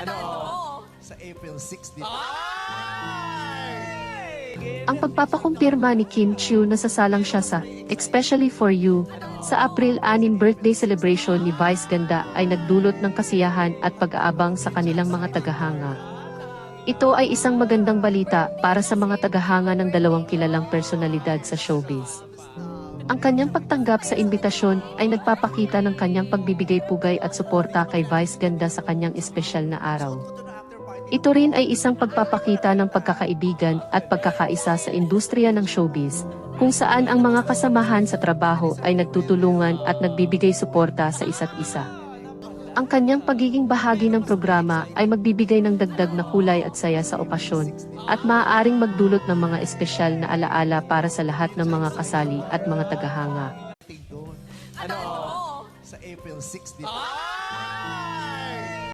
Ano? Sa April 6 dito. Ang pagpapakumpirma ni Kim Chiu na sasalang siya sa Especially for You sa April 6 birthday celebration ni Vice Ganda ay nagdulot ng kasiyahan at pag-aabang sa kanilang mga tagahanga. Ito ay isang magandang balita para sa mga tagahanga ng dalawang kilalang personalidad sa showbiz. Ang kanyang pagtanggap sa imbitasyon ay nagpapakita ng kanyang pagbibigay pugay at suporta kay Vice Ganda sa kanyang espesyal na araw. Ito rin ay isang pagpapakita ng pagkakaibigan at pagkakaisa sa industriya ng showbiz, kung saan ang mga kasamahan sa trabaho ay nagtutulungan at nagbibigay suporta sa isa't isa. Ang kanyang pagiging bahagi ng programa ay magbibigay ng dagdag na kulay at saya sa okasyon, at maaaring magdulot ng mga espesyal na alaala para sa lahat ng mga kasali at mga tagahanga. Ano? Sa April 6 dito.